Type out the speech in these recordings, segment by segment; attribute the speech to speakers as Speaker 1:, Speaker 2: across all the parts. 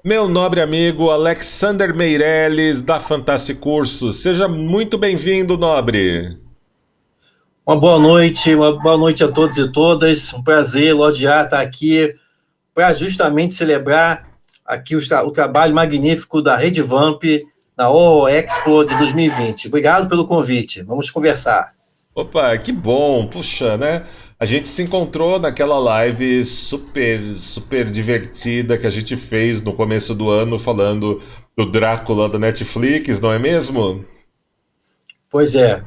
Speaker 1: Meu nobre amigo Alexander Meirelles, da Fantasy Cursos. Seja muito bem-vindo, nobre.
Speaker 2: Uma boa noite a todos e todas. Um prazer, Lodiar, estar aqui para justamente celebrar aqui o trabalho magnífico da Rede Vamp na Horror Expo de 2020. Obrigado pelo convite. Vamos conversar.
Speaker 1: Opa, que bom. Puxa, né? A gente se encontrou naquela live super divertida que a gente fez no começo do ano falando do Drácula da Netflix, não é mesmo?
Speaker 2: Pois é,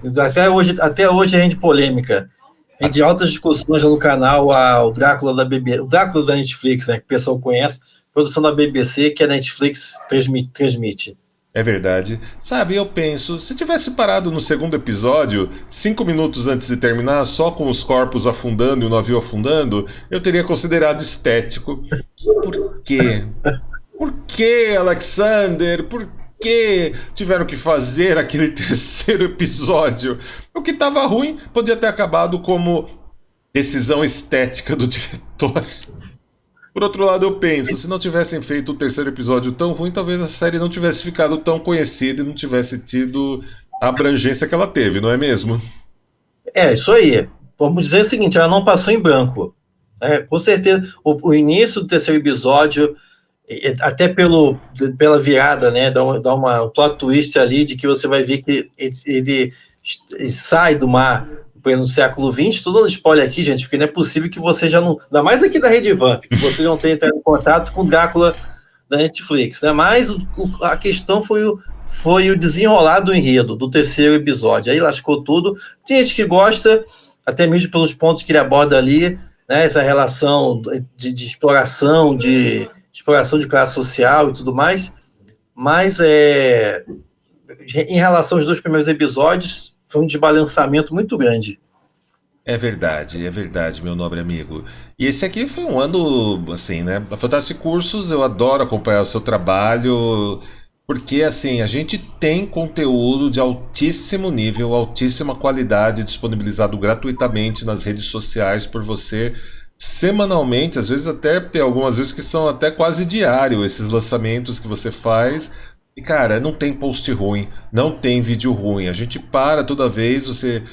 Speaker 2: até hoje rende polêmica. Rende altas discussões lá no canal o Drácula da o Drácula da Netflix, né, que o pessoal conhece, produção da BBC, que a Netflix transmite.
Speaker 1: É verdade. Sabe, eu penso, se tivesse parado no segundo episódio, 5 minutos antes de terminar, só com os corpos afundando e o navio afundando, eu teria considerado estético. Por quê? Por que, Alexander? Por que tiveram que fazer aquele terceiro episódio? O que estava ruim podia ter acabado como decisão estética do diretor. Por outro lado, eu penso, se não tivessem feito o terceiro episódio tão ruim, talvez a série não tivesse ficado tão conhecida e não tivesse tido a abrangência que ela teve, não é mesmo?
Speaker 2: É, isso aí. Vamos dizer o seguinte, ela não passou em branco. Com certeza, o início do terceiro episódio, até pela virada, né, dá uma plot twist ali de que você vai ver que ele sai do mar no século XX. Estou dando spoiler aqui, gente, porque não é possível que você já não... Ainda mais aqui da Rede Vamp, que você não tenha entrado em contato com o Drácula da Netflix, né? Mas a questão foi o desenrolar do enredo do terceiro episódio. Aí lascou tudo. Tem gente que gosta, até mesmo pelos pontos que ele aborda ali, né? Essa relação de exploração de classe social e tudo mais. Mas em relação aos dois primeiros episódios, foi um desbalanceamento muito grande.
Speaker 1: É verdade, meu nobre amigo. E esse aqui foi um ano, assim, né? A Fantasy Cursos, eu adoro acompanhar o seu trabalho, porque, assim, a gente tem conteúdo de altíssimo nível, altíssima qualidade, disponibilizado gratuitamente nas redes sociais por você, semanalmente, às vezes até tem algumas vezes que são até quase diário esses lançamentos que você faz. E, cara, não tem post ruim, não tem vídeo ruim. A gente para toda vez, você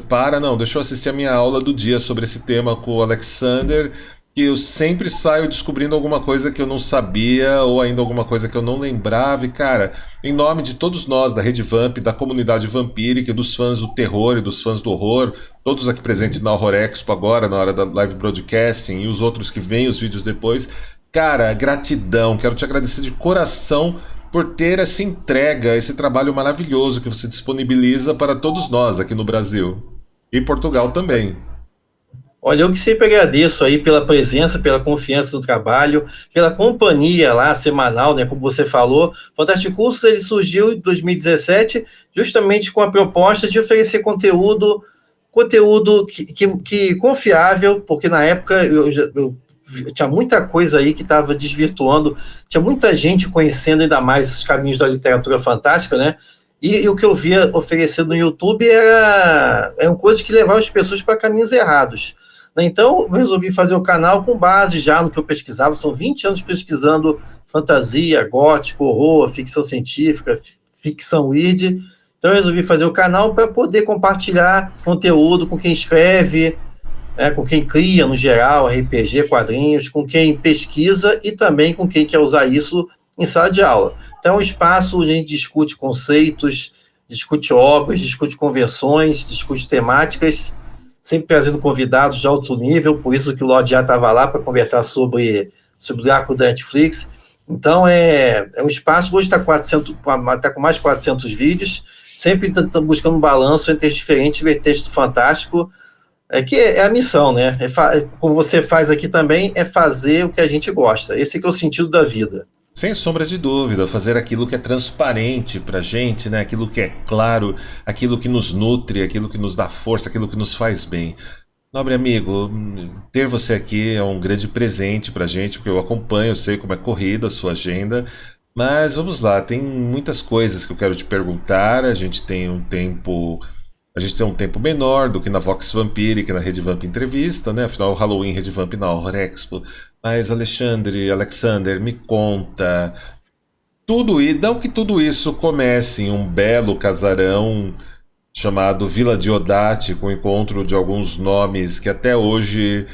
Speaker 1: para, não, deixa eu assistir a minha aula do dia sobre esse tema com o Alexander, que eu sempre saio descobrindo alguma coisa que eu não sabia ou ainda alguma coisa que eu não lembrava. E, cara, em nome de todos nós da Rede Vamp, da comunidade vampírica, dos fãs do terror e dos fãs do horror, todos aqui presentes na Horror Expo agora, na hora da live broadcasting, e os outros que veem os vídeos depois, cara, gratidão, quero te agradecer de coração por ter essa entrega, esse trabalho maravilhoso que você disponibiliza para todos nós aqui no Brasil. E Portugal também.
Speaker 2: Olha, eu que sempre agradeço aí pela presença, pela confiança no trabalho, pela companhia lá semanal, né, como você falou. Fantástico Cursos, ele surgiu em 2017 justamente com a proposta de oferecer conteúdo que confiável, porque na época eu tinha muita coisa aí que estava desvirtuando, tinha muita gente conhecendo ainda mais os caminhos da literatura fantástica, né? E o que eu via oferecendo no YouTube eram coisas que levavam as pessoas para caminhos errados, né? Então, eu resolvi fazer o canal com base já no que eu pesquisava. São 20 anos pesquisando fantasia, gótico, horror, ficção científica, ficção weird. Então, eu resolvi fazer o canal para poder compartilhar conteúdo com quem escreve, né, com quem cria, no geral, RPG, quadrinhos, com quem pesquisa e também com quem quer usar isso em sala de aula. Então, é um espaço onde a gente discute conceitos, discute obras, discute convenções, discute temáticas, sempre trazendo convidados de alto nível, por isso que o Lorde já estava lá para conversar sobre o Drácula da Netflix. Então, é um espaço, hoje está com mais de 400 vídeos, sempre buscando um balanço entre as diferentes vertentes do fantástico, que é a missão, né? Como você faz aqui também, é fazer o que a gente gosta. Esse que é o sentido da vida.
Speaker 1: Sem sombra de dúvida, fazer aquilo que é transparente pra gente, né? Aquilo que é claro, aquilo que nos nutre, aquilo que nos dá força, aquilo que nos faz bem. Nobre amigo, ter você aqui é um grande presente pra gente, porque eu acompanho, eu sei como é corrida a sua agenda. Mas vamos lá, tem muitas coisas que eu quero te perguntar. A gente tem um tempo A gente tem um tempo menor do que na Vox Vampírica, na Rede Vamp Entrevista, né? Afinal, o Halloween Rede Vamp na Horror Expo. Mas, Alexander, me conta. Não que tudo isso comece em um belo casarão chamado Vila Diodati, com o encontro de alguns nomes que até hoje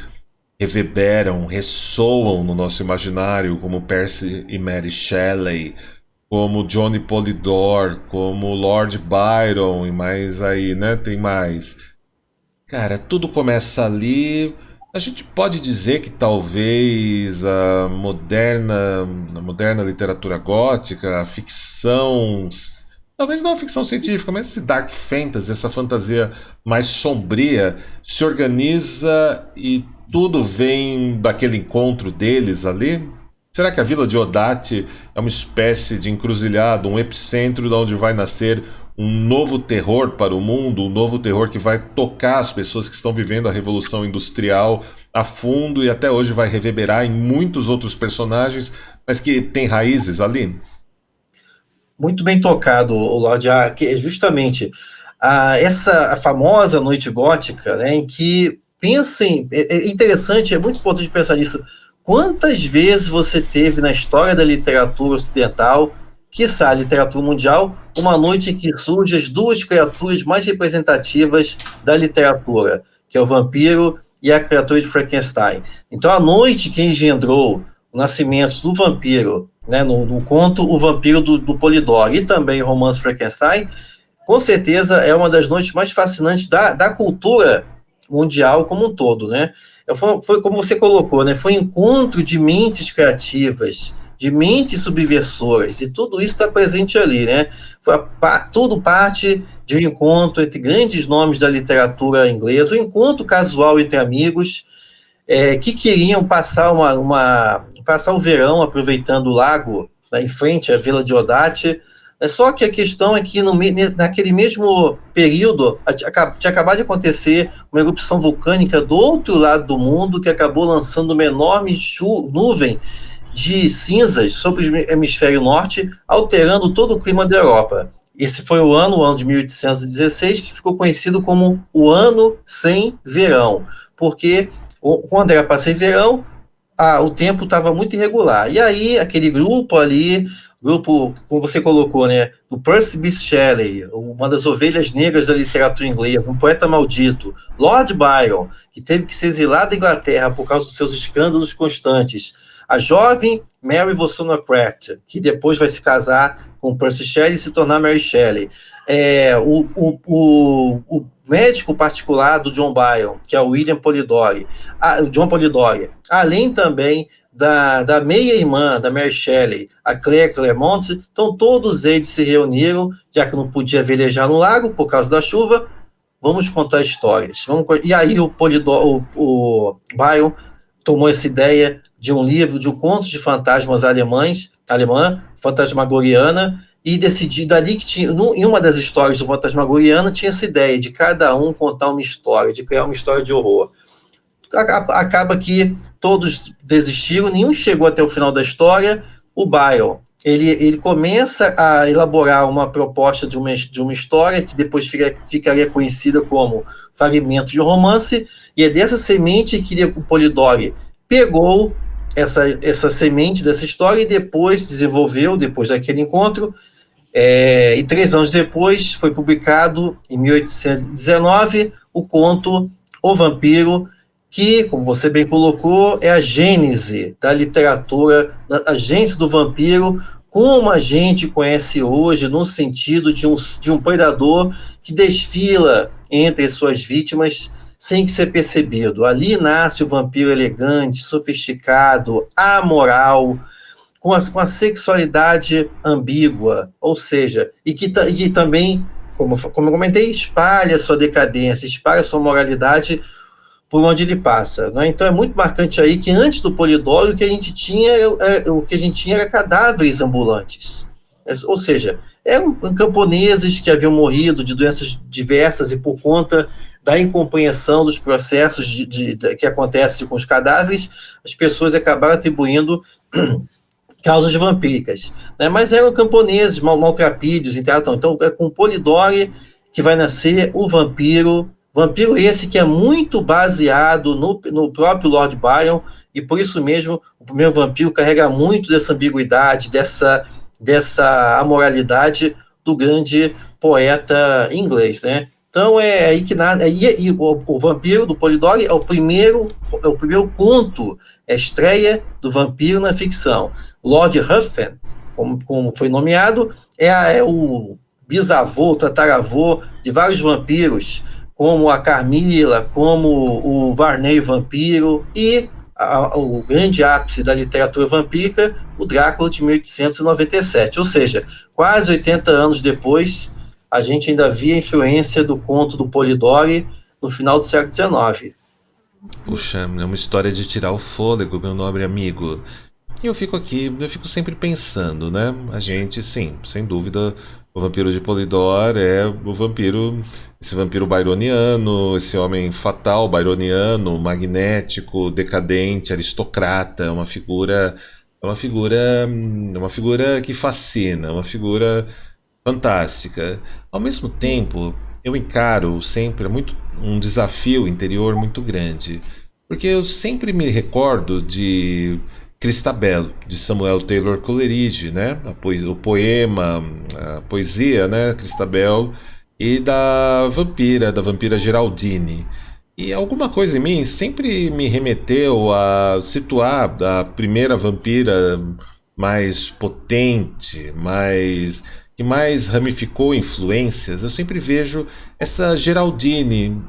Speaker 1: reverberam, ressoam no nosso imaginário, como Percy e Mary Shelley, como Johnny Polydor, como Lord Byron, e mais aí, né? Tem mais. Cara, tudo começa ali. A gente pode dizer que talvez a moderna literatura gótica, a ficção, talvez não a ficção científica, mas esse dark fantasy, essa fantasia mais sombria, se organiza e tudo vem daquele encontro deles ali? Será que a Vila de Odate é uma espécie de encruzilhada, um epicentro de onde vai nascer um novo terror para o mundo, um novo terror que vai tocar as pessoas que estão vivendo a Revolução Industrial a fundo e até hoje vai reverberar em muitos outros personagens, mas que tem raízes ali?
Speaker 2: Muito bem tocado, Lorde, que é justamente a famosa noite gótica, né, em que, pensem, é interessante, é muito importante pensar nisso, quantas vezes você teve na história da literatura ocidental, quiçá a literatura mundial, uma noite em que surgem as duas criaturas mais representativas da literatura, que é o vampiro e a criatura de Frankenstein. Então, a noite que engendrou o nascimento do vampiro, né, no conto O Vampiro do Polidori, e também o romance Frankenstein, com certeza é uma das noites mais fascinantes da cultura mundial como um todo, né? Foi como você colocou, né? Foi um encontro de mentes criativas, de mentes subversoras, e tudo isso está presente ali, né? Tudo parte de um encontro entre grandes nomes da literatura inglesa, um encontro casual entre amigos, que queriam passar passar o verão aproveitando o lago, né, em frente à Vila de Odate. Só que a questão é que naquele mesmo período tinha acabado de acontecer uma erupção vulcânica do outro lado do mundo, que acabou lançando uma enorme nuvem de cinzas sobre o hemisfério norte, alterando todo o clima da Europa. Esse foi o ano de 1816, que ficou conhecido como o Ano Sem Verão, porque quando era para ser verão, o tempo estava muito irregular. E aí, aquele grupo ali, como você colocou, né, do Percy Bysshe Shelley, uma das ovelhas negras da literatura inglesa, um poeta maldito, Lord Byron, que teve que se exilar da Inglaterra por causa dos seus escândalos constantes, a jovem Mary Wollstonecraft, que depois vai se casar com Percy Shelley e se tornar Mary Shelley, o médico particular do John Byron, que é o William Polidori, o John Polidori, além também da meia-irmã da Mary Shelley, a Claire Clairmont. Então todos eles se reuniram, já que não podia velejar no lago por causa da chuva, vamos contar histórias. E aí o Byron tomou essa ideia de um livro, de um conto de fantasmas alemã, Fantasmagoriana, e decidiu dali que tinha, em uma das histórias do Fantasmagoriana, tinha essa ideia de cada um contar uma história, de criar uma história de horror. Acaba que todos desistiram, nenhum chegou até o final da história. O Byron, ele começa a elaborar uma proposta de uma história que depois ficaria conhecida como Fragmento de Romance, e é dessa semente que o Polidori pegou essa semente dessa história e depois desenvolveu, depois daquele encontro, e 3 anos depois foi publicado, em 1819, o conto O Vampiro, que, como você bem colocou, é a gênese da literatura, a gênese do vampiro, como a gente conhece hoje, no sentido de um predador que desfila entre suas vítimas sem que ser percebido. Ali nasce o vampiro elegante, sofisticado, amoral, com a sexualidade ambígua, ou seja, e que também, como eu comentei, espalha sua decadência, espalha sua moralidade por onde ele passa, né? Então é muito marcante aí que antes do Polidori o que a gente tinha era cadáveres ambulantes, ou seja, eram camponeses que haviam morrido de doenças diversas e por conta da incompreensão dos processos que acontecem com os cadáveres, as pessoas acabaram atribuindo causas vampíricas, né? Mas eram camponeses, maltrapilhos, então é com o Polidori que vai nascer o vampiro. Vampiro esse que é muito baseado no próprio Lord Byron, e por isso mesmo o primeiro vampiro carrega muito dessa ambiguidade, dessa amoralidade do grande poeta inglês, né? Então é aí que nasce. O Vampiro do Polidori é o primeiro conto, é a estreia do vampiro na ficção. Lord Ruthven, como foi nomeado, é o bisavô, tataravô de vários vampiros, como a Carmila, como o Varney Vampiro, e o grande ápice da literatura vampírica, o Drácula de 1897. Ou seja, quase 80 anos depois, a gente ainda via a influência do conto do Polidori no final do século XIX.
Speaker 1: Puxa, é uma história de tirar o fôlego, meu nobre amigo. E eu fico sempre pensando, né? A gente, sim, sem dúvida, o vampiro de Polidor é o vampiro, esse vampiro byroniano, esse homem fatal byroniano, magnético, decadente, aristocrata, é uma figura que fascina, uma figura fantástica. Ao mesmo tempo, eu encaro sempre um desafio interior muito grande, porque eu sempre me recordo de Christabel, de Samuel Taylor Coleridge, né? O poema, a poesia, né? Christabel, e da vampira Geraldine. E alguma coisa em mim sempre me remeteu a situar a primeira vampira mais potente, que mais ramificou influências. Eu sempre vejo essa Geraldine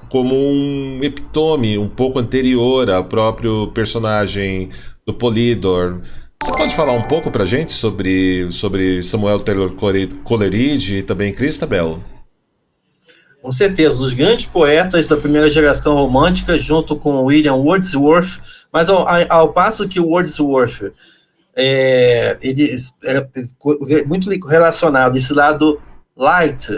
Speaker 1: como um epitome um pouco anterior ao próprio personagem do Polydor. Você pode falar um pouco pra gente sobre Samuel Taylor Coleridge e também Christabel?
Speaker 2: Com certeza, dos grandes poetas da primeira geração romântica, junto com William Wordsworth, mas ao passo que o Wordsworth ele era muito relacionado, esse lado light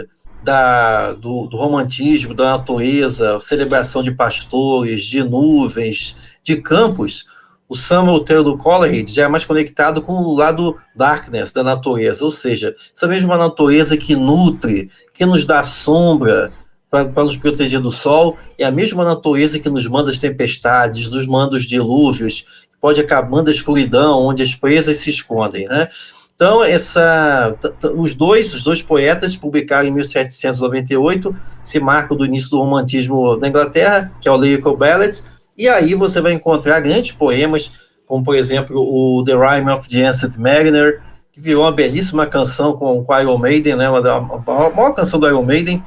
Speaker 2: do romantismo, da natureza, celebração de pastores, de nuvens, de campos. O Samuel Taylor Coleridge já é mais conectado com o lado darkness da natureza, ou seja, essa mesma natureza que nutre, que nos dá sombra para nos proteger do sol, é a mesma natureza que nos manda as tempestades, nos manda os dilúvios, pode acabando a escuridão, onde as presas se escondem, né? Então, os dois poetas publicaram em 1798 esse marco do início do romantismo na Inglaterra, que é o Lyrical Ballads, e aí você vai encontrar grandes poemas, como, por exemplo, o The Rime of the Ancient Mariner, que virou uma belíssima canção com Iron Maiden, né? A maior canção do Iron Maiden.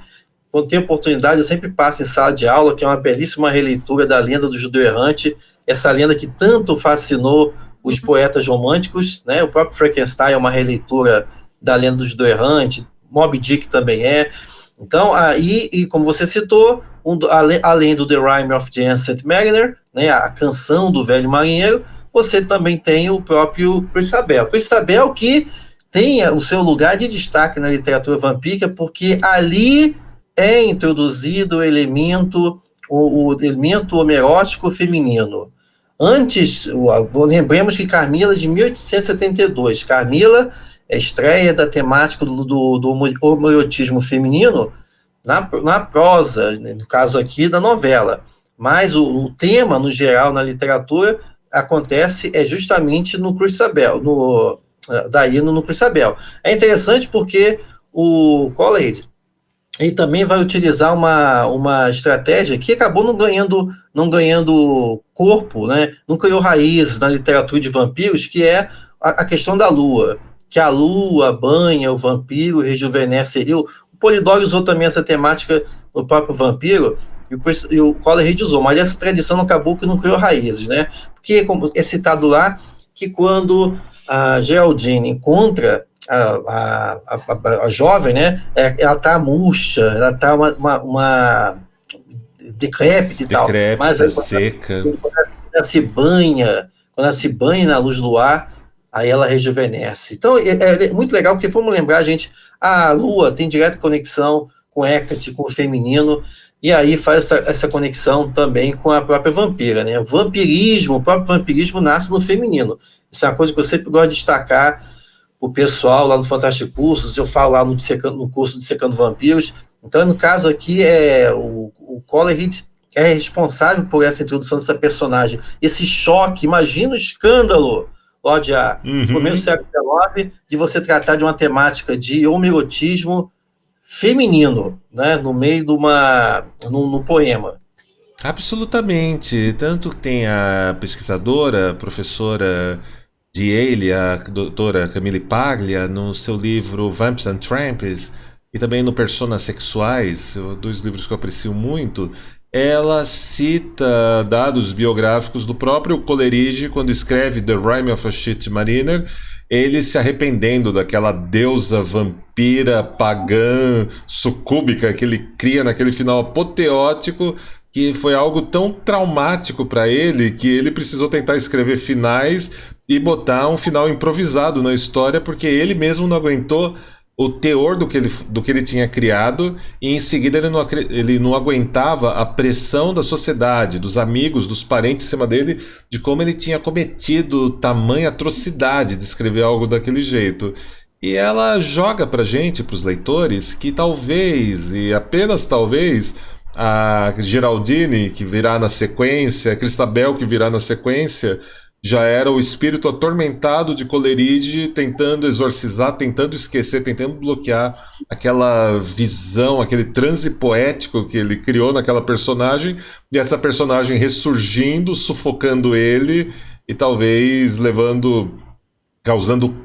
Speaker 2: Quando tem oportunidade, eu sempre passo em sala de aula, que é uma belíssima releitura da lenda do judeu errante, essa lenda que tanto fascinou os poetas românticos, né? O próprio Frankenstein é uma releitura da lenda do judeu errante, Moby Dick também é. Então, aí, como você citou, além do The Rime of the Ancient Mariner, né, a canção do velho marinheiro, você também tem o próprio Christabel. Christabel que tem o seu lugar de destaque na literatura vampírica, porque ali é introduzido o elemento homerótico feminino. Antes, lembremos que Carmila de 1872, Carmila é a estreia da temática do homoerotismo feminino na prosa, no caso aqui da novela, mas o tema, no geral, na literatura, acontece justamente no Christabel, no Christabel. É interessante porque o Coleridge ele também vai utilizar uma estratégia que acabou não ganhando corpo, né? Não criou raízes na literatura de vampiros, que é a questão da lua, que a lua banha o vampiro, rejuvenesce ele. O Polidori usou também essa temática no próprio vampiro, e o Coleridge usou, mas essa tradição acabou que não criou raízes, né? Porque é citado lá que quando a Geraldine encontra a jovem, né? Ela tá murcha, ela tá uma decrépita e tal, mas
Speaker 1: seca.
Speaker 2: Quando ela se banha na luz do luar, aí ela rejuvenesce. Então é muito legal, porque vamos lembrar, gente, a lua tem direta conexão com Hecate, com o feminino, e aí faz essa conexão também com a própria vampira, né? O próprio vampirismo nasce no feminino. Isso é uma coisa que eu sempre gosto de destacar o pessoal lá no Fantástico Cursos, eu falo lá no curso de Secando Vampiros, Então, no caso aqui, o Coleridge é responsável por essa introdução dessa personagem. Esse choque, imagina o escândalo, Lorde A, no começo do
Speaker 1: Uhum.
Speaker 2: século XIX, de você tratar de uma temática de homoerotismo feminino, né, no meio de num poema.
Speaker 1: Absolutamente. Tanto que tem a pesquisadora, professora de Yale, a doutora Camille Paglia, no seu livro Vamps and Tramps, e também no Personas Sexuais, dois livros que eu aprecio muito, ela cita dados biográficos do próprio Coleridge quando escreve The Rime of a Shit Mariner, ele se arrependendo daquela deusa vampira, pagã, sucúbica que ele cria naquele final apoteótico, que foi algo tão traumático para ele que ele precisou tentar escrever finais e botar um final improvisado na história, porque ele mesmo não aguentou o teor do que ele tinha criado, e em seguida ele não aguentava a pressão da sociedade, dos amigos, dos parentes em cima dele, de como ele tinha cometido tamanha atrocidade de escrever algo daquele jeito. E ela joga pra gente, pros leitores, que talvez, e apenas talvez, a Geraldine, que virá na sequência, a Cristabel, que virá na sequência, já era o espírito atormentado de Coleridge tentando exorcizar, tentando esquecer, tentando bloquear aquela visão, aquele transe poético que ele criou naquela personagem, e essa personagem ressurgindo, sufocando ele e talvez causando,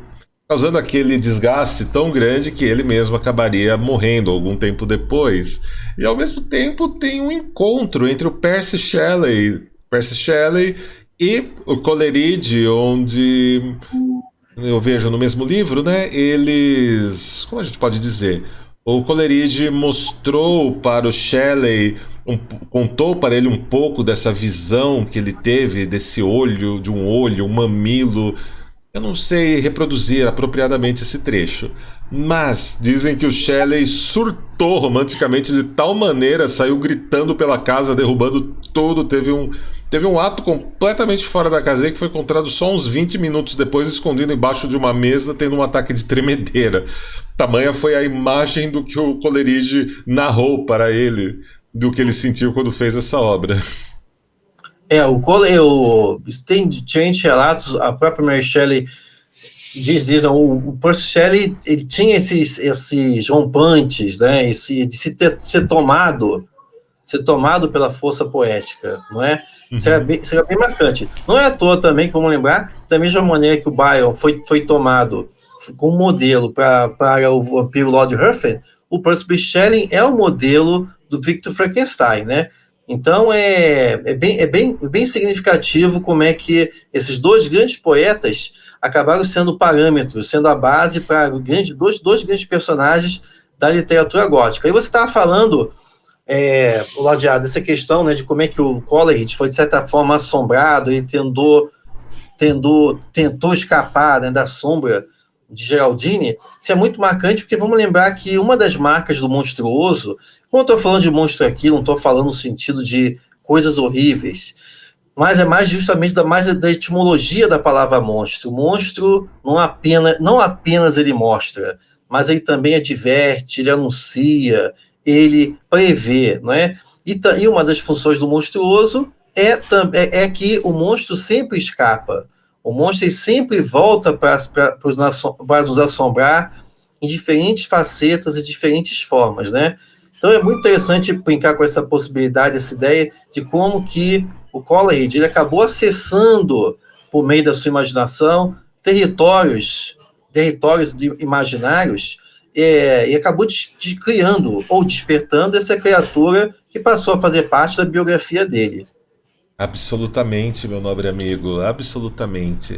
Speaker 1: causando aquele desgaste tão grande que ele mesmo acabaria morrendo algum tempo depois. E ao mesmo tempo tem um encontro entre o Percy Shelley e o Coleridge, onde eu vejo no mesmo livro, né? Eles, como a gente pode dizer, o Coleridge mostrou para o Shelley, contou para ele um pouco dessa visão que ele teve desse olho, de um olho, um mamilo. Eu não sei reproduzir apropriadamente esse trecho, mas dizem que o Shelley surtou romanticamente de tal maneira, saiu gritando pela casa, derrubando tudo, teve um ato completamente fora da casinha que foi encontrado só uns 20 minutos depois, escondido embaixo de uma mesa, tendo um ataque de tremedeira. Tamanha foi a imagem do que o Coleridge narrou para ele, do que ele sentiu quando fez essa obra.
Speaker 2: O tem diferentes relatos, a própria Mary Shelley diz isso, o Percy Shelley, ele tinha esses rompantes, né, de ser tomado pela força poética, não é? Seria bem marcante. Não é à toa também que vamos lembrar, da mesma maneira que o Byron foi tomado como modelo para o vampiro Lord Ruthven, o Percy Shelley é o modelo do Victor Frankenstein, né? Então é bem significativo como é que esses dois grandes poetas acabaram sendo parâmetros, sendo a base para dois grandes personagens da literatura gótica. E você estava falando, Laudeado, dessa questão, né, de como é que o Coleridge foi, de certa forma, assombrado e tentou escapar, né, da sombra de Geraldine. Isso é muito marcante, porque vamos lembrar que uma das marcas do monstruoso, quando eu estou falando de monstro aqui, não estou falando no sentido de coisas horríveis, mas é mais justamente da etimologia da palavra monstro. O monstro não apenas ele mostra, mas ele também adverte, ele anuncia, ele prevê, não é? E uma das funções do monstruoso é que o monstro sempre escapa. O monstro sempre volta para nos assombrar em diferentes facetas e diferentes formas, né? Então é muito interessante brincar com essa possibilidade, essa ideia de como que o Coleridge ele acabou acessando, por meio da sua imaginação, territórios imaginários, e acabou criando ou despertando essa criatura que passou a fazer parte da biografia dele.
Speaker 1: Absolutamente, meu nobre amigo, absolutamente.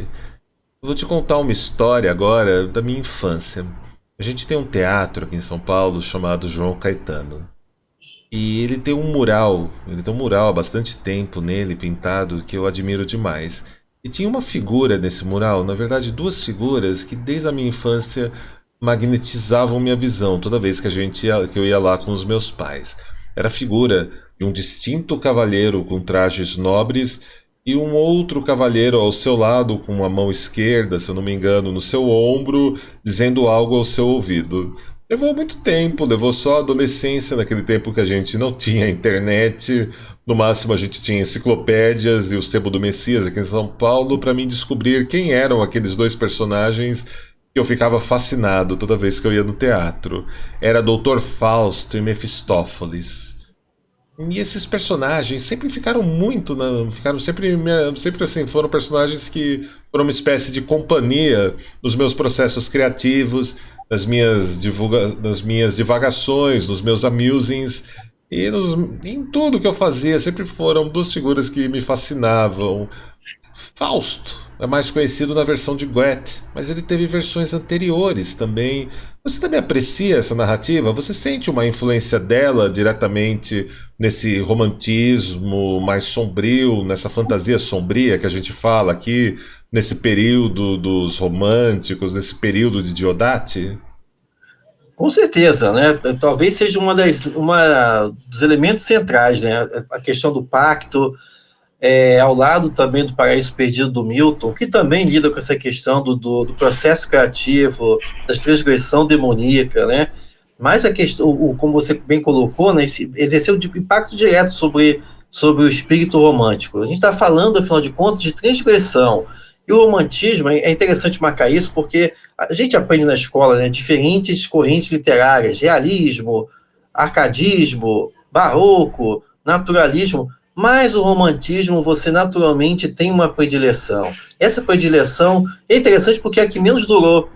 Speaker 1: Eu vou te contar uma história agora da minha infância. A gente tem um teatro aqui em São Paulo chamado João Caetano. E ele tem um mural há bastante tempo nele, pintado, que eu admiro demais. E tinha uma figura nesse mural, na verdade duas figuras, que desde a minha infância magnetizavam minha visão toda vez que eu ia lá com os meus pais. Era a figura de um distinto cavalheiro com trajes nobres e um outro cavalheiro ao seu lado com a mão esquerda, se eu não me engano, no seu ombro, dizendo algo ao seu ouvido. Levou muito tempo, levou só a adolescência, naquele tempo que a gente não tinha internet. No máximo a gente tinha enciclopédias e o Sebo do Messias aqui em São Paulo para mim descobrir quem eram aqueles dois personagens que eu ficava fascinado toda vez que eu ia no teatro. Era Doutor Fausto e Mefistófeles. E esses personagens sempre ficaram muito ficaram sempre assim, foram personagens que foram uma espécie de companhia nos meus processos criativos, nas minhas divagações, nos meus amusings em tudo que eu fazia, sempre foram duas figuras que me fascinavam. Fausto é mais conhecido na versão de Goethe, mas ele teve versões anteriores também. Você também aprecia essa narrativa? Você sente uma influência dela diretamente nesse romantismo mais sombrio, nessa fantasia sombria que a gente fala aqui, nesse período dos românticos, nesse período de Diodati?
Speaker 2: Com certeza, né? Talvez seja uma dos elementos centrais, né? A questão do pacto, ao lado também do Paraíso Perdido do Milton, que também lida com essa questão do processo criativo, da transgressão demoníaca, né? Mas a questão, como você bem colocou, né, exerceu impacto direto sobre o espírito romântico. A gente está falando, afinal de contas, de transgressão. E o romantismo, é interessante marcar isso, porque a gente aprende na escola, né, diferentes correntes literárias, realismo, arcadismo, barroco, naturalismo, mas o romantismo, você naturalmente tem uma predileção. Essa predileção é interessante porque é a que menos durou.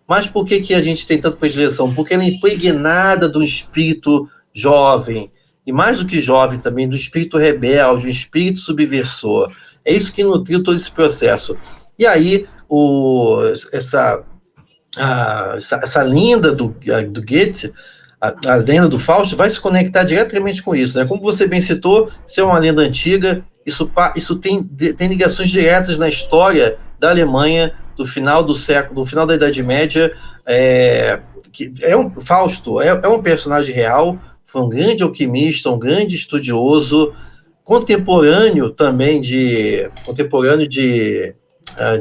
Speaker 2: Mas por que a gente tem tanta predileção? Porque ela é impregnada do espírito jovem, e mais do que jovem também, do espírito rebelde, do espírito subversor. É isso que nutriu todo esse processo. E aí, essa lenda do Goethe, a lenda do Fausto, vai se conectar diretamente com isso, né? Como você bem citou, isso é uma lenda antiga, isso tem ligações diretas na história da Alemanha do final do século, do final da Idade Média. Fausto é um personagem real, foi um grande alquimista, um grande estudioso, contemporâneo também de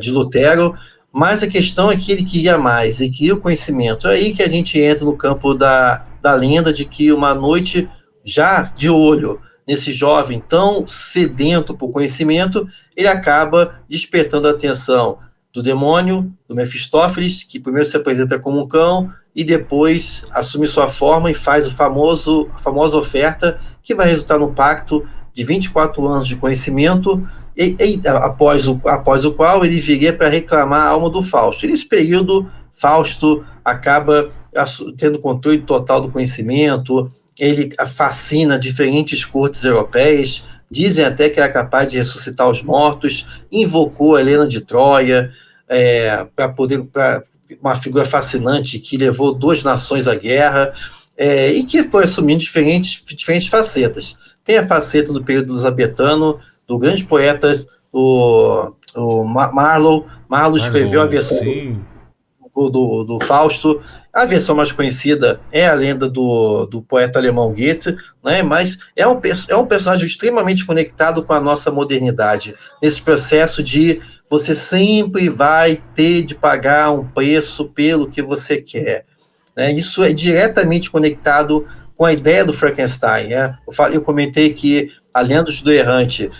Speaker 2: Lutero, mas a questão é que ele queria mais, ele queria o conhecimento. É aí que a gente entra no campo da lenda de que uma noite, já de olho nesse jovem tão sedento por conhecimento, ele acaba despertando a atenção do demônio, do Mefistófeles, que primeiro se apresenta como um cão e depois assume sua forma e faz a famosa oferta que vai resultar no pacto de 24 anos de conhecimento, após o qual ele viria para reclamar a alma do Fausto. E nesse período, Fausto acaba tendo controle total do conhecimento, ele fascina diferentes cortes europeias, dizem até que era capaz de ressuscitar os mortos, invocou a Helena de Troia, para uma figura fascinante que levou duas nações à guerra, e que foi assumindo diferentes facetas. Tem a faceta do período elizabetano, do grande poeta, o Marlowe. Marlowe escreveu a versão do Fausto. A versão mais conhecida é a lenda do poeta alemão Goethe, né? Mas é um personagem extremamente conectado com a nossa modernidade, nesse processo de você sempre vai ter de pagar um preço pelo que você quer, né? Isso é diretamente conectado com a ideia do Frankenstein, né? Eu comentei que a lenda do Judeu Errante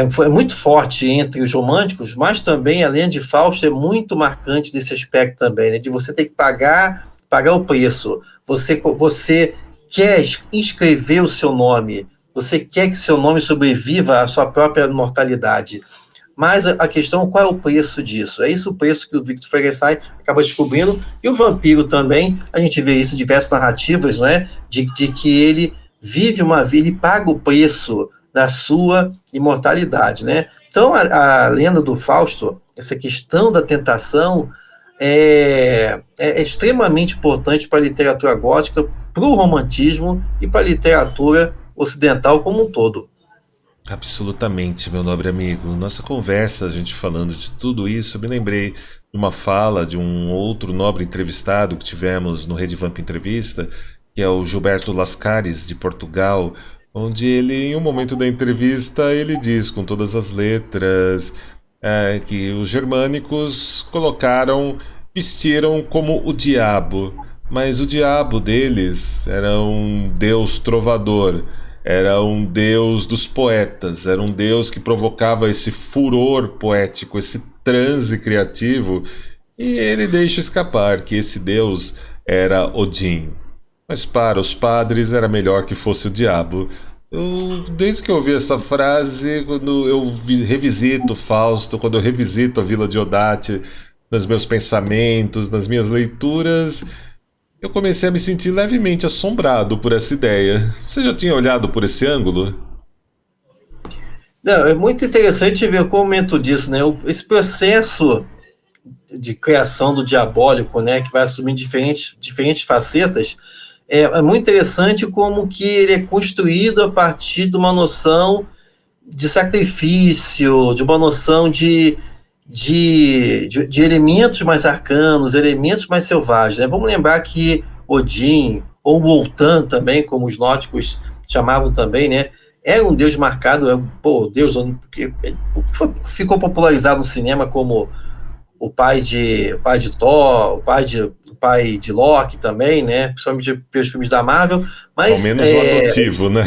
Speaker 2: foi muito forte entre os românticos, mas também a lenda de Fausto é muito marcante desse aspecto também, né? De você ter que pagar o preço. Você quer inscrever o seu nome, você quer que seu nome sobreviva à sua própria mortalidade. Mas a questão, qual é o preço disso? É isso o preço que o Victor Frankenstein acaba descobrindo, e o vampiro também, a gente vê isso em diversas narrativas, não é? De que ele vive uma vida, ele paga o preço da sua imortalidade, né? Então, a lenda do Fausto, essa questão da tentação, é extremamente importante para a literatura gótica, para o romantismo e para a literatura ocidental como um todo.
Speaker 1: Absolutamente, meu nobre amigo. Nossa conversa, a gente falando de tudo isso, eu me lembrei de uma fala de um outro nobre entrevistado que tivemos no Rede Vamp Entrevista, que é o Gilberto Lascaris, de Portugal, onde ele, em um momento da entrevista, ele diz com todas as letras que os germânicos vestiram como o diabo Mas o diabo deles era um deus trovador, era um deus dos poetas, era um deus que provocava esse furor poético, esse transe criativo, e ele deixa escapar que esse deus era Odin. Mas para os padres era melhor que fosse o diabo. Desde que eu ouvi essa frase, quando eu revisito Fausto, quando eu revisito a Vila Diodati, nos meus pensamentos, nas minhas leituras, eu comecei a me sentir levemente assombrado por essa ideia. Você já tinha olhado por esse ângulo?
Speaker 2: Não, é muito interessante ver o momento disso, né? Esse processo de criação do diabólico, né, que vai assumir diferentes facetas, é muito interessante como que ele é construído a partir de uma noção de sacrifício, de uma noção de elementos mais arcanos, elementos mais selvagens, né? Vamos lembrar que Odin, ou Wotan também, como os nórdicos chamavam também, né? Era um deus marcado, Deus que ficou popularizado no cinema como o pai de Thor, o pai de Loki também, né? Principalmente pelos filmes da Marvel. Mas,
Speaker 1: ao menos o adotivo, né?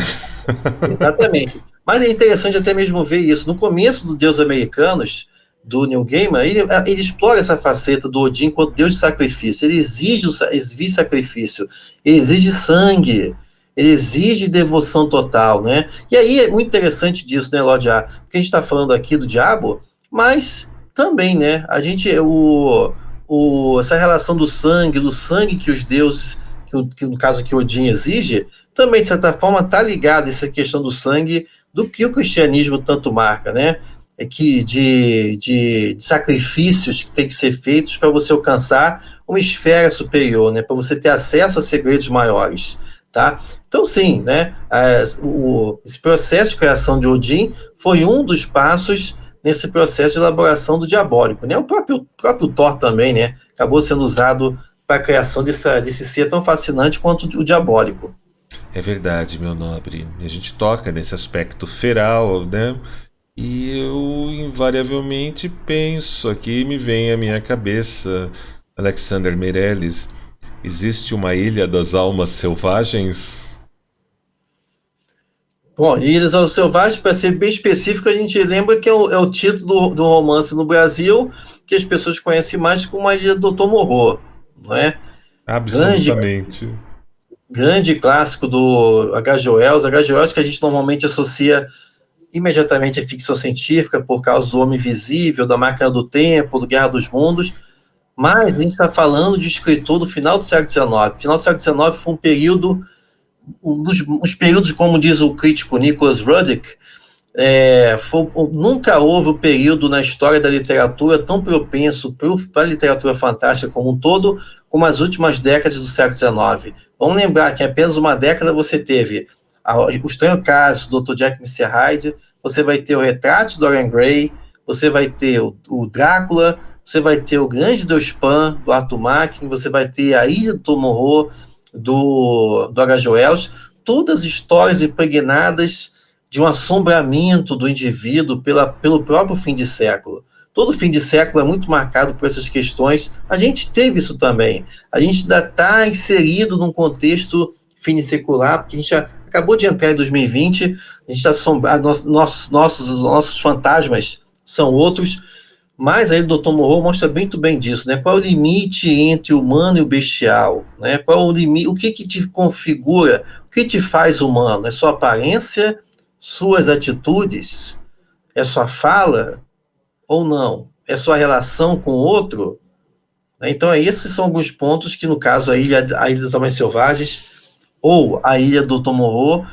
Speaker 2: Exatamente. Mas é interessante até mesmo ver isso. No começo do Deus Americanos, do Neil Gaiman, ele explora essa faceta do Odin enquanto Deus de sacrifício. Ele exige sacrifício, ele exige sangue, ele exige devoção total, né? E aí é muito interessante disso, né, Lorde A? Porque a gente está falando aqui do diabo, mas também, né, essa relação do sangue que os deuses, que no caso que Odin exige, também, de certa forma, está ligado a essa questão do sangue, do que o cristianismo tanto marca, né? É que de sacrifícios que tem que ser feitos para você alcançar uma esfera superior, né? Para você ter acesso a segredos maiores, tá? Então, sim, né? Esse processo de criação de Odin foi um dos passos nesse processo de elaboração do diabólico, né? O próprio Thor também, né? Acabou sendo usado para a criação desse ser tão fascinante quanto o diabólico.
Speaker 1: É verdade, meu nobre. A gente toca nesse aspecto feral, né? E eu invariavelmente penso, aqui me vem à minha cabeça, Alexander Meirelles, existe uma ilha das almas selvagens?
Speaker 2: Bom, Ilhas aos Selvagens, para ser bem específico, a gente lembra que é o título do romance no Brasil, que as pessoas conhecem mais como a Ilha do Tomorrow, não é?
Speaker 1: Absolutamente.
Speaker 2: Grande clássico do H.G. Wells. H.G. Wells que a gente normalmente associa imediatamente a ficção científica por causa do Homem Invisível, da Máquina do Tempo, do Guerra dos Mundos, mas a gente está falando de escritor do final do século XIX. O final do século XIX foi um período, uns períodos, como diz o crítico Nicholas Ruddick, nunca houve um período na história da literatura tão propenso para a literatura fantástica como um todo, como as últimas décadas do século XIX. Vamos lembrar que em apenas uma década você teve O Estranho Caso do Dr. Jack Mr. Hyde, você vai ter o Retrato de Dorian Gray, você vai ter o Drácula, você vai ter o Grande Deus Pan, do Arthur Machen, você vai ter a Ilha do Tomorrow, do H.G. Wells, todas histórias impregnadas de um assombramento do indivíduo pelo próprio fim de século. Todo fim de século é muito marcado por essas questões. A gente teve isso também. A gente ainda está inserido num contexto finisecular, porque a gente já acabou de entrar em 2020, a gente está assombrado, nossos fantasmas são outros, mas aí o Dr. Morrow mostra muito bem disso, né? Qual é o limite entre o humano e o bestial? Né? Qual é o limite? O que te configura? O que te faz humano? É sua aparência? Suas atitudes? É sua fala? Ou não? É sua relação com o outro? Então, esses são alguns pontos que, no caso, a Ilha das Almas Selvagens ou a Ilha do Tomorrow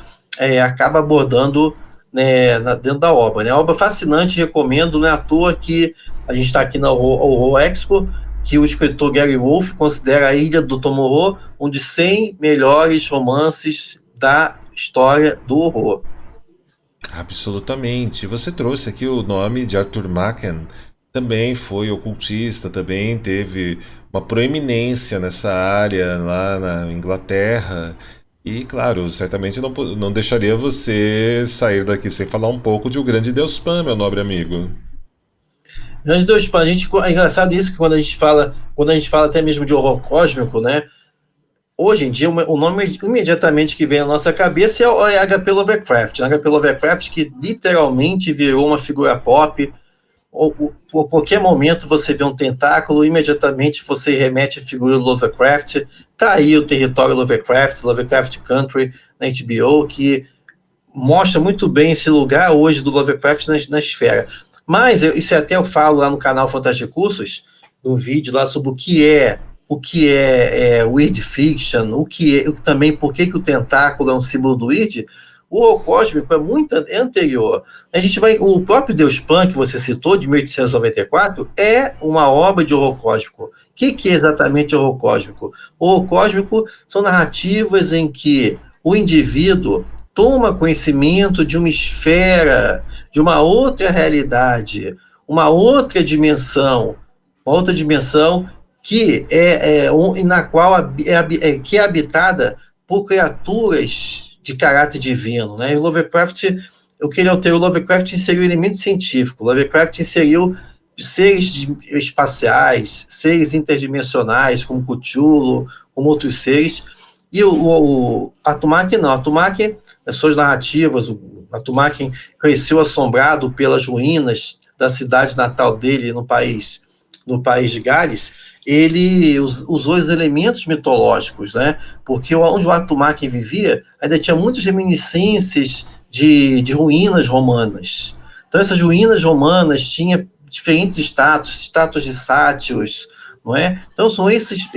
Speaker 2: acaba abordando, né, dentro da obra. Né? A obra fascinante, recomendo, não é à toa que a gente está aqui na Horror Expo, que o escritor Gary Wolfe considera a Ilha do Tomorrow um dos 100 melhores romances da história do horror.
Speaker 1: Absolutamente. Você trouxe aqui o nome de Arthur Machen, também foi ocultista, também teve uma proeminência nessa área lá na Inglaterra. E, claro, certamente não deixaria você sair daqui sem falar um pouco de O Grande Deus Pan, meu nobre amigo.
Speaker 2: Grande Deus Pan, é engraçado isso, que quando a gente fala até mesmo de horror cósmico, né? hoje em dia, o nome imediatamente que vem à nossa cabeça é o H.P. Lovecraft. H.P. Lovecraft, que literalmente virou uma figura pop. Ou qualquer momento você vê um tentáculo, imediatamente você remete à figura do Lovecraft. Tá aí o território Lovecraft, Lovecraft Country, na HBO, que mostra muito bem esse lugar hoje do Lovecraft na esfera. Mas, isso até eu falo lá no canal Fantástico Cursos, no vídeo lá sobre o que é weird fiction, também por que o tentáculo é um símbolo do weird. O horror cósmico é muito anterior. O próprio Deus Pan, que você citou, de 1894, é uma obra de horror cósmico. O que é exatamente horror cósmico? O horror cósmico são narrativas em que o indivíduo toma conhecimento de uma esfera, de uma outra realidade, uma outra dimensão que na qual que é habitada por criaturas de caráter divino, né? E o Lovecraft, o que ele alterou, o Lovecraft inseriu elemento científico, o Lovecraft inseriu seres espaciais, seres interdimensionais, como Cthulhu, como outros seres, e o Attumaque não. Attumaque, nas suas narrativas, o Attumaque cresceu assombrado pelas ruínas da cidade natal dele no país de Gales. Ele usou os elementos mitológicos, né? Porque onde o Attumaque vivia ainda tinha muitas reminiscências de ruínas romanas. Então, essas ruínas romanas tinham diferentes estátuas de sátiros, não é? Então, são esses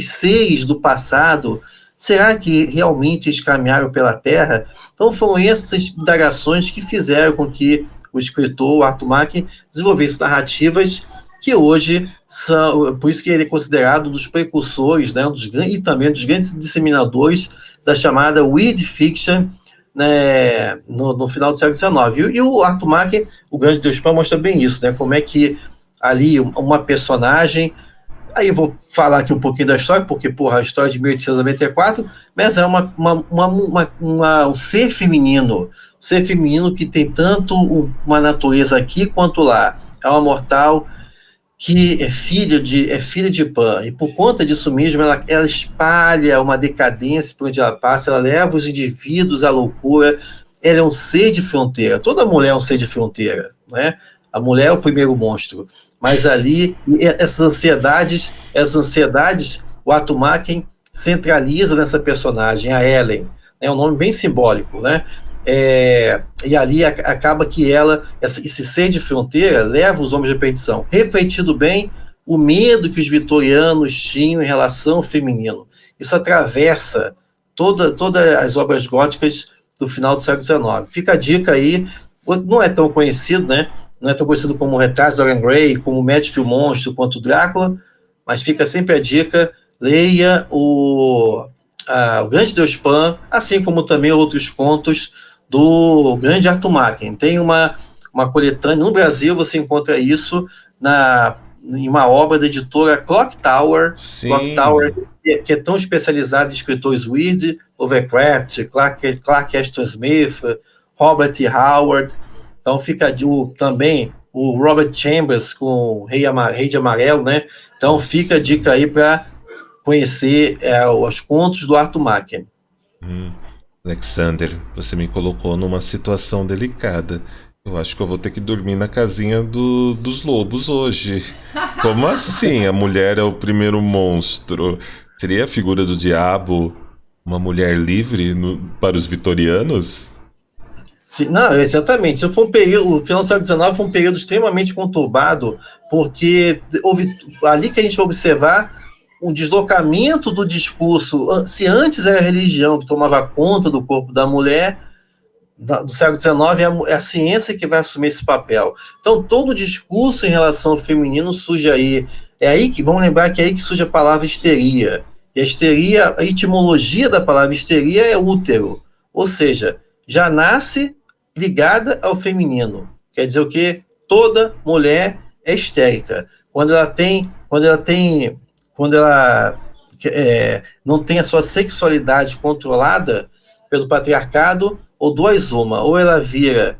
Speaker 2: seres do passado. Será que realmente eles caminharam pela Terra? Então, foram essas indagações que fizeram com que o escritor, o Attumaque, desenvolvesse narrativas que hoje são, por isso que ele é considerado um dos precursores, né, e também dos grandes disseminadores da chamada weird fiction, né, no final do século XIX. E o Attumaque, o Grande Deus Pan, mostra bem isso, né, como é que ali uma personagem, aí eu vou falar aqui um pouquinho da história, porque, a história de 1894, mas é um ser feminino que tem tanto uma natureza aqui quanto lá. É uma mortal que é filha de Pan, e por conta disso mesmo, ela espalha uma decadência por onde ela passa, ela leva os indivíduos à loucura. Ela é um ser de fronteira, toda mulher é um ser de fronteira, né? A mulher é o primeiro monstro, mas ali, essas ansiedades, o Attumaque centraliza nessa personagem, a Ellen, é um nome bem simbólico, né? E ali acaba que esse ser de fronteira, leva os homens à perdição, refletindo bem o medo que os vitorianos tinham em relação ao feminino. Isso atravessa todas as obras góticas do final do século XIX. Fica a dica aí, não é tão conhecido, né? Não é tão conhecido como o Retrato de Dorian Gray, como o Médico e o Monstro, quanto o Drácula, mas fica sempre a dica, leia o Grande Deus Pan, assim como também outros contos do grande Attumaque. Tem uma coletânea, no Brasil você encontra isso em uma obra da editora Clock Tower.
Speaker 1: Sim.
Speaker 2: Clock Tower, que é tão especializada em escritores weird, Lovecraft, Clark Ashton Smith, Robert E. Howard. Então fica também o Robert Chambers com o Rei de Amarelo, né? Então fica a dica aí para conhecer os contos do Attumaque.
Speaker 1: Alexander, você me colocou numa situação delicada. Eu acho que eu vou ter que dormir na casinha dos lobos hoje. Como assim? A mulher é o primeiro monstro? Seria a figura do diabo uma mulher livre para os vitorianos?
Speaker 2: Sim, não, exatamente. Isso foi o final do século XIX foi um período extremamente conturbado, porque houve ali que a gente vai observar um deslocamento do discurso. Se antes era a religião que tomava conta do corpo da mulher, do século XIX é a ciência que vai assumir esse papel. Então, todo o discurso em relação ao feminino surge aí. Vamos lembrar que é aí que surge a palavra histeria. E a etimologia da palavra histeria é útero, ou seja, já nasce ligada ao feminino. Quer dizer o quê? Toda mulher é histérica. Quando ela não tem a sua sexualidade controlada pelo patriarcado, ou duas uma, ou ela vira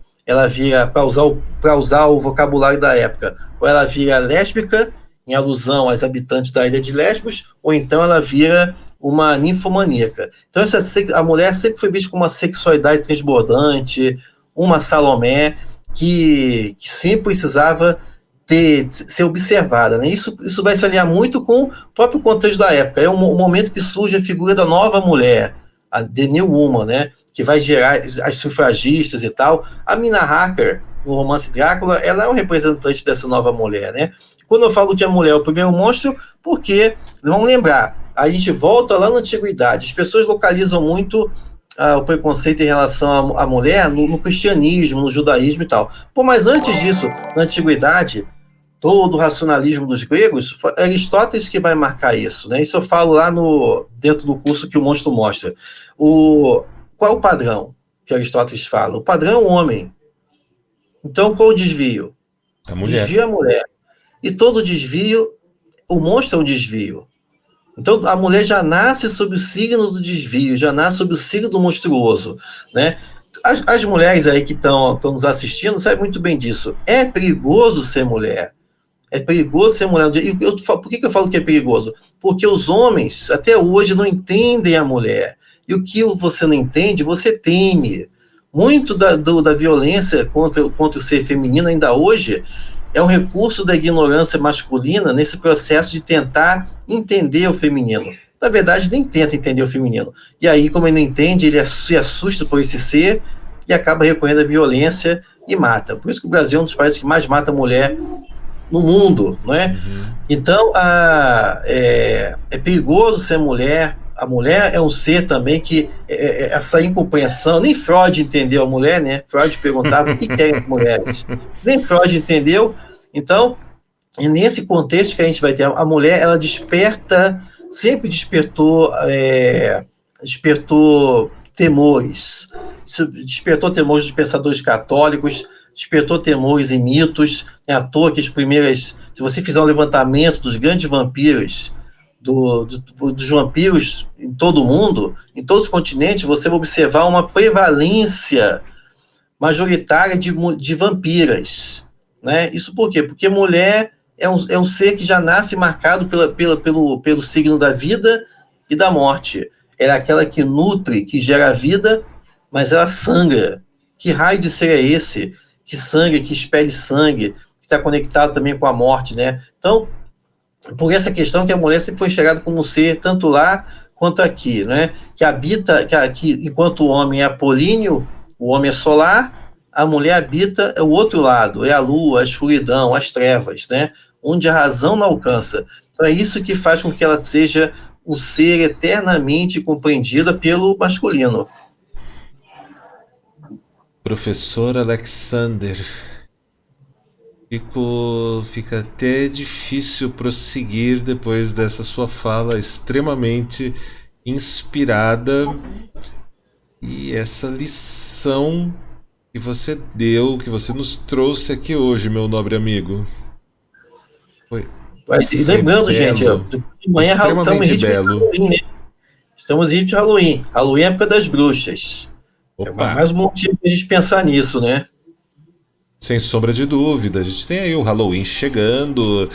Speaker 2: para usar o vocabulário da época, ou ela vira lésbica, em alusão aos habitantes da ilha de Lesbos, ou então ela vira uma ninfomaníaca. Então a mulher sempre foi vista com uma sexualidade transbordante, uma Salomé, que sempre precisava ser observada. Né? Isso vai se alinhar muito com o próprio contexto da época. É um momento que surge a figura da nova mulher, a The New Woman, né? Que vai gerar as sufragistas e tal. A Mina Harker, no romance Drácula, ela é um representante dessa nova mulher. Né? Quando eu falo que a mulher é o primeiro monstro, porque, vamos lembrar, a gente volta lá na antiguidade, as pessoas localizam muito o preconceito em relação à mulher no cristianismo, no judaísmo e tal. Pô, mas antes disso, na antiguidade, todo o racionalismo dos gregos, foi Aristóteles que vai marcar isso, né? Isso eu falo lá dentro do curso que o monstro mostra. Qual é o padrão que Aristóteles fala? O padrão é o homem. Então, qual o desvio?
Speaker 1: A mulher.
Speaker 2: Desvio é a mulher. E todo desvio, o monstro é um desvio. Então, a mulher já nasce sob o signo do desvio, já nasce sob o signo do monstruoso, né? As mulheres aí que estão nos assistindo sabem muito bem disso. É perigoso ser mulher. É perigoso ser mulher. Por que eu falo que é perigoso? Porque os homens, até hoje, não entendem a mulher. E o que você não entende, você teme. Muito da violência contra o ser feminino, ainda hoje, é um recurso da ignorância masculina nesse processo de tentar entender o feminino. Na verdade, nem tenta entender o feminino. E aí, como ele não entende, ele se assusta por esse ser e acaba recorrendo à violência e mata. Por isso que o Brasil é um dos países que mais mata mulher no mundo, não é?
Speaker 1: Uhum.
Speaker 2: Então, é perigoso ser mulher. A mulher é um ser também que essa incompreensão, nem Freud entendeu a mulher, né? Freud perguntava o que querem as mulheres. Nem Freud entendeu. Então, é nesse contexto que a gente vai ter a mulher, ela sempre despertou temores. Despertou temores dos pensadores católicos, despertou temores em mitos. É à toa que se você fizer um levantamento dos grandes vampiros, dos vampiros em todo o mundo, em todos os continentes, você vai observar uma prevalência majoritária de vampiras. Né? Isso por quê? Porque mulher é um ser que já nasce marcado pelo signo da vida e da morte. Ela é aquela que nutre, que gera vida, mas ela sangra. Que raio de ser é esse? Que sangra, que expele sangue, que está conectado também com a morte. Né? Então, por essa questão que a mulher sempre foi enxergada como um ser, tanto lá quanto aqui, né? Que habita, que enquanto o homem é apolíneo, o homem é solar, a mulher habita o outro lado, é a lua, a escuridão, as trevas, né? Onde a razão não alcança. Então é isso que faz com que ela seja um ser eternamente compreendida pelo masculino.
Speaker 1: Professor Alexander, fica até difícil prosseguir depois dessa sua fala extremamente inspirada e essa lição que você deu, que você nos trouxe aqui hoje, meu nobre amigo. Foi
Speaker 2: lembrando, gente, de manhã
Speaker 1: extremamente belo.
Speaker 2: Halloween, né? Estamos em de Halloween. Halloween é a época das bruxas.
Speaker 1: Opa.
Speaker 2: É mais um motivo para a gente pensar nisso, né?
Speaker 1: Sem sombra de dúvida. A gente tem aí o Halloween chegando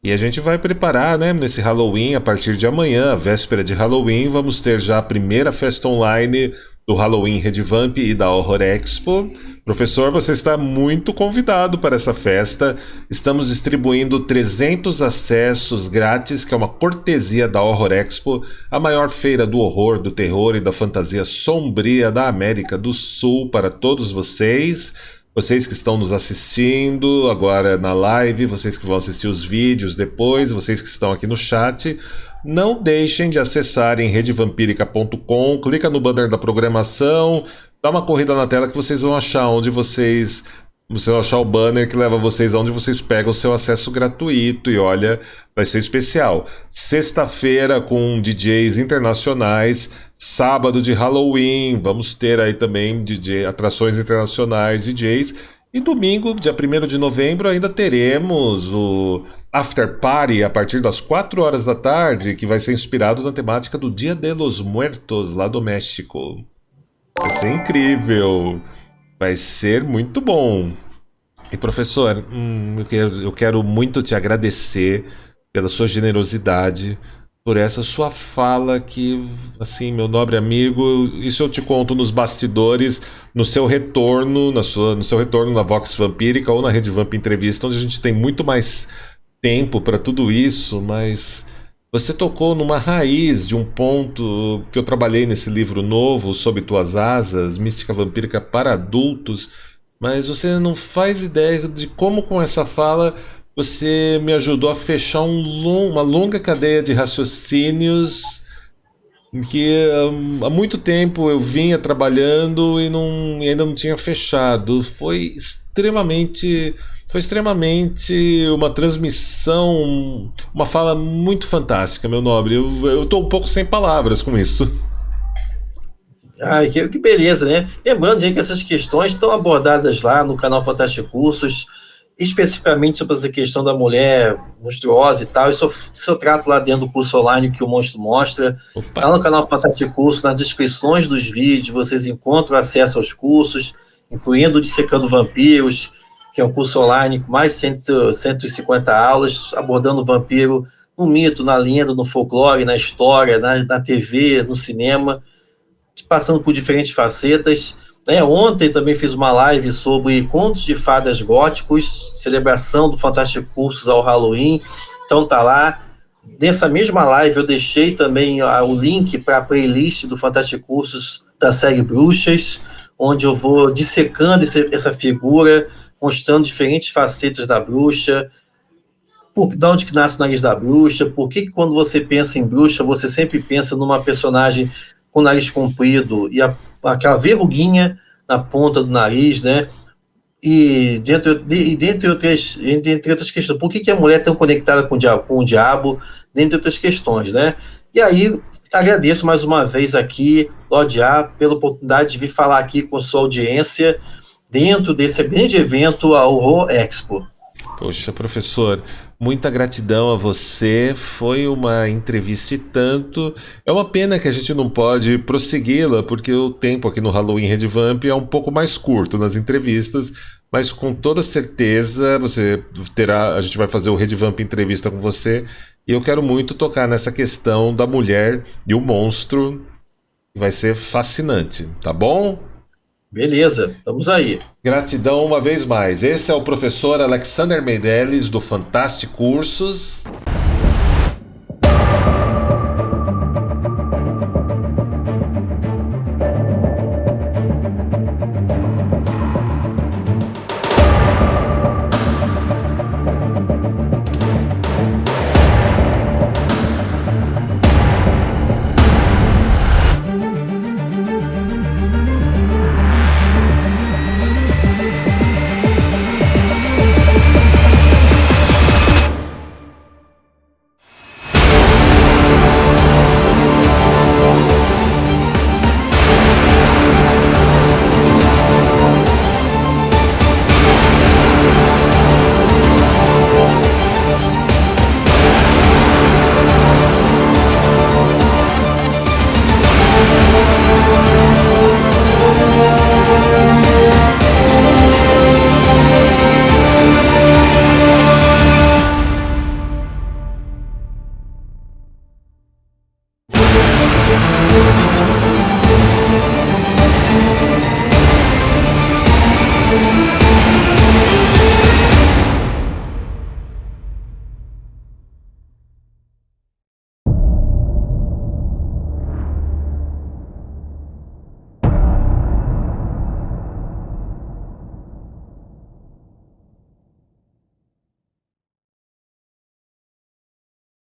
Speaker 1: e a gente vai preparar, né, nesse Halloween, a partir de amanhã, a véspera de Halloween, vamos ter já a primeira festa online do Halloween Redvamp e da Horror Expo. Professor, você está muito convidado para essa festa. Estamos distribuindo 300 acessos grátis, que é uma cortesia da Horror Expo, a maior feira do horror, do terror e da fantasia sombria da América do Sul, para todos vocês. Vocês que estão nos assistindo agora na live, vocês que vão assistir os vídeos depois, vocês que estão aqui no chat, não deixem de acessar em redevampirica.com, clica no banner da programação, dá uma corrida na tela que vocês vão achar vocês vão achar o banner que leva vocês aonde vocês pegam o seu acesso gratuito e olha, vai ser especial. Sexta-feira com DJs internacionais, sábado de Halloween, vamos ter aí também atrações internacionais, DJs, e domingo, dia 1º de novembro, ainda teremos o After Party a partir das 4 horas da tarde, que vai ser inspirado na temática do Dia de los Muertos, lá do México. Vai ser incrível, vai ser muito bom. E professor, eu quero muito te agradecer pela sua generosidade, por essa sua fala que, assim, meu nobre amigo, isso eu te conto nos bastidores, no seu retorno, no seu retorno na Vox Vampírica ou na Rede Vamp Entrevista, onde a gente tem muito mais tempo para tudo isso, mas você tocou numa raiz de um ponto que eu trabalhei nesse livro novo, Sob Tuas Asas, Mística Vampírica para Adultos, mas você não faz ideia de como com essa fala você me ajudou a fechar uma longa cadeia de raciocínios que há muito tempo eu vinha trabalhando e ainda não tinha fechado. Foi extremamente uma transmissão, uma fala muito fantástica, meu nobre. Eu estou um pouco sem palavras com isso.
Speaker 2: Ai, que beleza, né? Lembrando, gente, que essas questões estão abordadas lá no canal Fantástico Cursos, especificamente sobre essa questão da mulher monstruosa e tal. Isso eu trato lá dentro do curso online que o Monstro mostra.
Speaker 1: Opa.
Speaker 2: Lá no canal Fantástico Cursos, nas descrições dos vídeos, vocês encontram acesso aos cursos, incluindo o Dissecando Vampiros, que é um curso online com mais de 150 aulas, abordando o vampiro no mito, na lenda, no folclore, na história, na TV, no cinema, passando por diferentes facetas. Ontem também fiz uma live sobre contos de fadas góticos, celebração do Fantástico Cursos ao Halloween, então tá lá. Nessa mesma live eu deixei também o link para a playlist do Fantástico Cursos da série Bruxas, onde eu vou dissecando essa figura, mostrando diferentes facetas da bruxa, de onde que nasce o nariz da bruxa, por que quando você pensa em bruxa, você sempre pensa numa personagem com o nariz comprido e aquela verruguinha na ponta do nariz, né? E dentre outras questões, por que a mulher é tão conectada com o diabo, dentre outras questões, né? E aí, agradeço mais uma vez aqui, Lorde A, pela oportunidade de vir falar aqui com a sua audiência dentro desse grande evento, a Horror Expo.
Speaker 1: Poxa, professor, muita gratidão a você. Foi uma entrevista e tanto. É uma pena que a gente não pode prossegui-la, porque o tempo aqui no Halloween Red Vamp é um pouco mais curto nas entrevistas, mas com toda certeza a gente vai fazer o Red Vamp entrevista com você, e eu quero muito tocar nessa questão da mulher e o monstro, que vai ser fascinante, tá bom?
Speaker 2: Beleza, vamos aí.
Speaker 1: Gratidão uma vez mais. Esse é o professor Alexander Meirelles do Fantástico Cursos.